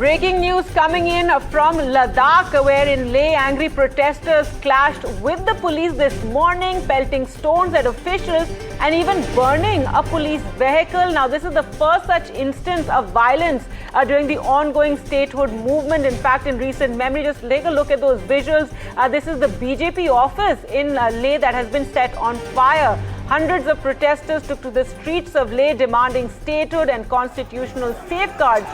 Breaking news coming in from Ladakh, wherein Leh angry protesters clashed with the police this morning, pelting stones at officials and even burning a police vehicle. Now, this is the first such instance of violence during the ongoing statehood movement. In fact, in recent memory, just take a look at those visuals. This is the BJP office in Leh that has been set on fire. Hundreds of protesters took to the streets of Leh demanding statehood and constitutional safeguards.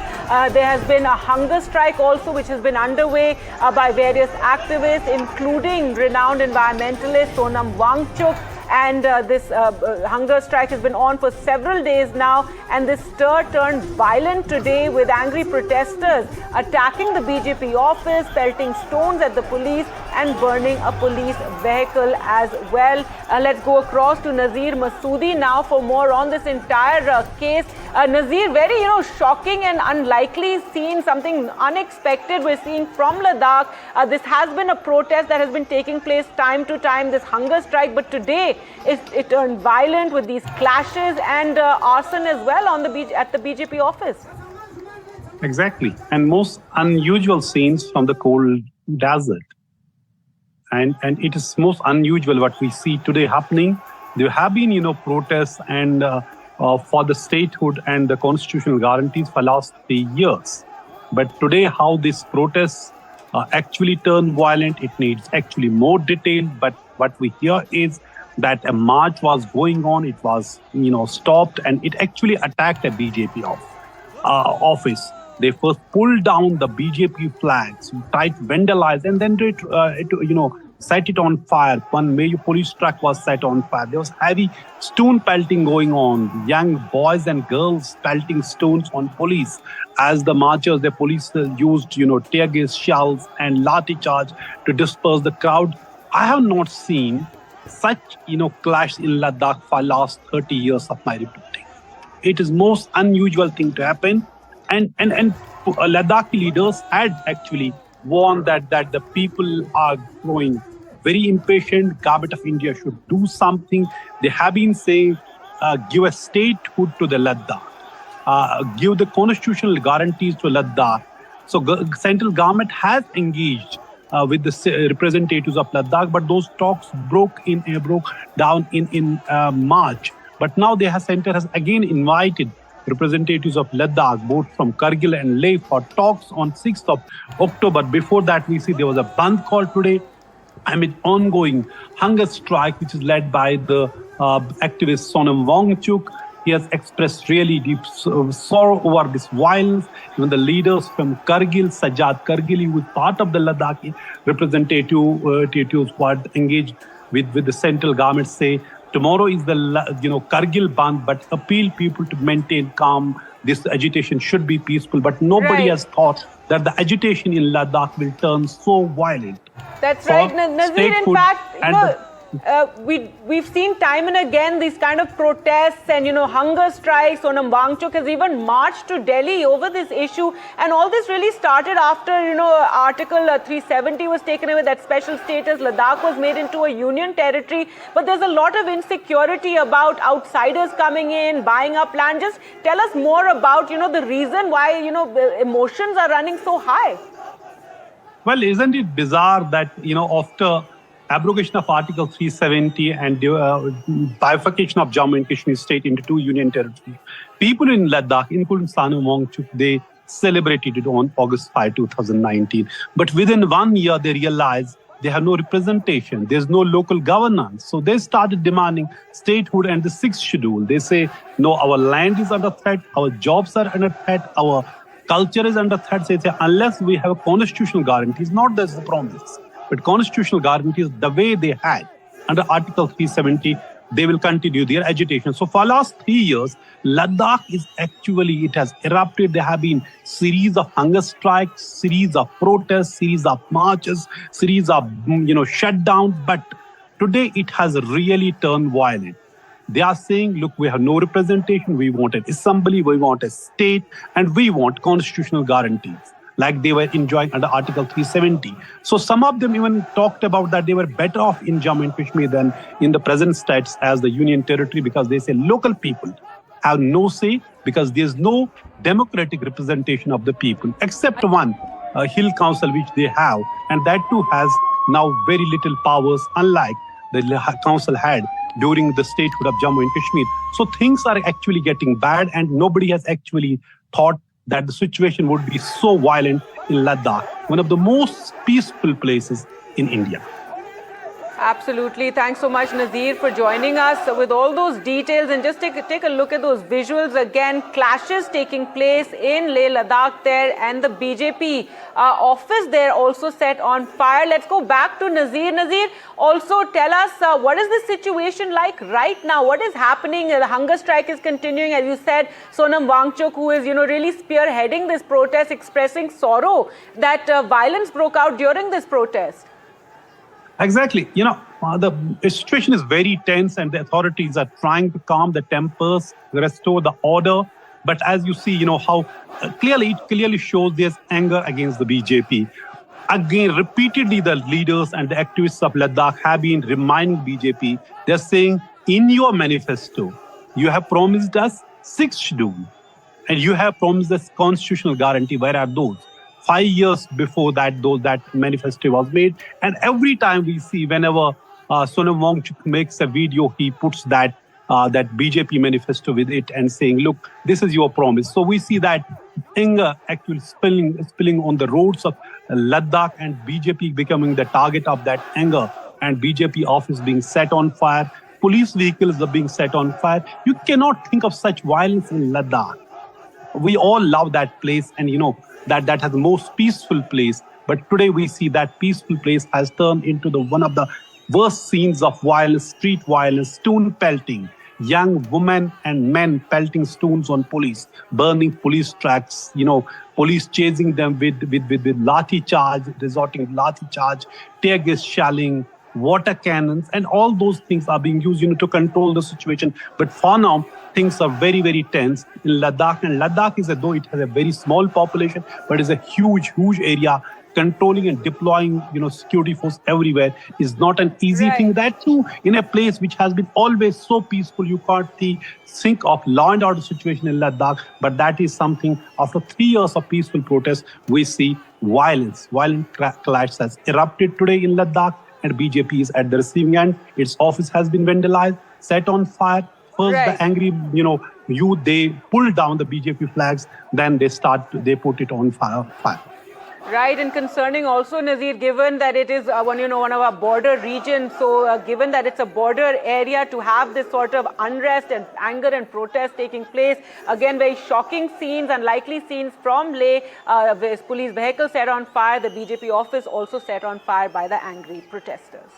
There has been a hunger strike also, which has been underway by various activists, including renowned environmentalist Sonam Wangchuk. And this hunger strike has been on for several days now. And this stir turned violent today with angry protesters attacking the BJP office, pelting stones at the police and burning a police vehicle as well. Let's go across to Nazir Masoodi now for more on this entire case. Nazir, very, shocking and unlikely scene, something unexpected we're seeing from Ladakh. This has been a protest that has been taking place time to time, this hunger strike. But today, it turned violent with these clashes and arson as well on at the BJP office. Exactly. And most unusual scenes from the cold desert. And it is most unusual what we see today happening. There have been, protests and for the statehood and the constitutional guarantees for last 3 years. But today, how these protests actually turn violent, it needs actually more detail. But what we hear is that a march was going on, it was, stopped, and it actually attacked a BJP office. They first pulled down the BJP flags, tried to vandalize, and then set it on fire. One major police truck was set on fire. There was heavy stone pelting going on. Young boys and girls pelting stones on police. As the marchers, the police used, tear gas shells and lathi-charge to disperse the crowd. I have not seen such, clash in Ladakh for last 30 years of my reporting. It is most unusual thing to happen. And Ladakh leaders had actually warned that the people are growing very impatient. Government of India should do something. They have been saying, give a statehood to the Ladakh, give the constitutional guarantees to Ladakh. So central government has engaged with the representatives of Ladakh, but those talks broke down in March. But now center has again invited representatives of Ladakh, both from Kargil and Leh, for talks on 6th of October. Before that, we see there was a Bandh call today amid ongoing hunger strike, which is led by the activist Sonam Wangchuk. He has expressed really deep sorrow over this violence. Even the leaders from Kargil, Sajjad Kargili, who is part of the Ladakh representatives who are engaged with the central government, say tomorrow is the Kargil Bandh, but appeal people to maintain calm. This agitation should be peaceful, but nobody has thought that the agitation in Ladakh will turn so violent. That's right, Nazir. In fact, we've seen time and again these kind of protests and hunger strikes. Sonam Wangchuk has even marched to Delhi over this issue, and all this really started after Article 370 was taken away, that special status. Ladakh was made into a union territory, but there's a lot of insecurity about outsiders coming in, buying up land. Just tell us more about the reason why emotions are running so high. Well, isn't it bizarre that after abrogation of Article 370 and bifurcation of Jammu and Kashmir state into 2 union territories, people in Ladakh, including Sonam Wangchuk, they celebrated it on August 5, 2019. But within 1 year, they realized they have no representation. There's no local governance. So they started demanding statehood and the 6th schedule. They say, no, our land is under threat, our jobs are under threat, our culture is under threat. They say, unless we have constitutional guarantees, not there's a promise, but constitutional guarantees the way they had under Article 370, they will continue their agitation. So for last 3 years, Ladakh it has erupted. There have been series of hunger strikes, series of protests, series of marches, series of, shutdown. But today it has really turned violent. They are saying, look, we have no representation. We want an assembly, we want a state, and we want constitutional guarantees, like they were enjoying under Article 370. So some of them even talked about that they were better off in Jammu and Kashmir than in the present states as the union territory, because they say local people have no say because there's no democratic representation of the people, except one hill council which they have, and that too has now very little powers, unlike the council had during the statehood of Jammu and Kashmir. So things are actually getting bad, and nobody has actually thought that the situation would be so violent in Ladakh, one of the most peaceful places in India. Absolutely. Thanks so much, Nazir, for joining us with all those details. And just take a look at those visuals again. Clashes taking place in Leh Ladakh there, and the BJP office there also set on fire. Let's go back to Nazir. Nazir, also tell us what is the situation like right now? What is happening? The hunger strike is continuing. As you said, Sonam Wangchuk, who is really spearheading this protest, expressing sorrow that violence broke out during this protest. Exactly. The situation is very tense and the authorities are trying to calm the tempers, restore the order. But as you see, how it clearly shows there's anger against the BJP. Again, repeatedly, the leaders and the activists of Ladakh have been reminding BJP, they're saying, in your manifesto, you have promised us 6 schedule and you have promised us constitutional guarantee. Where are those? 5 years before that, that manifesto was made. And every time we see, whenever Sonam Wangchuk makes a video, he puts that BJP manifesto with it and saying, look, this is your promise. So we see that anger actually spilling on the roads of Ladakh, and BJP becoming the target of that anger, and BJP office being set on fire. Police vehicles are being set on fire. You cannot think of such violence in Ladakh. We all love that place, and that has the most peaceful place. But today we see that peaceful place has turned into one of the worst scenes of violence, street violence, stone pelting, young women and men pelting stones on police, burning police tracks, police chasing them with lathi-charge, resorting to lathi-charge, tear gas shelling, water cannons, and all those things are being used, to control the situation. But for now, things are very, very tense in Ladakh. And Ladakh is, though it has a very small population, but it's a huge, huge area. Controlling and deploying, security force everywhere is not an easy thing. That too, in a place which has been always so peaceful, you can't think of law and order situation in Ladakh. But that is something, after 3 years of peaceful protest, we see violence. Violent clash has erupted today in Ladakh, and BJP is at the receiving end. Its office has been vandalized, set on fire. First, the angry, youth, they pull down the BJP flags, then they put it on fire. Right, and concerning also, Nazir, given that it is one of our border regions, so given that it's a border area, to have this sort of unrest and anger and protest taking place, again, very shocking scenes, unlikely scenes from Leh, police vehicle set on fire, the BJP office also set on fire by the angry protesters.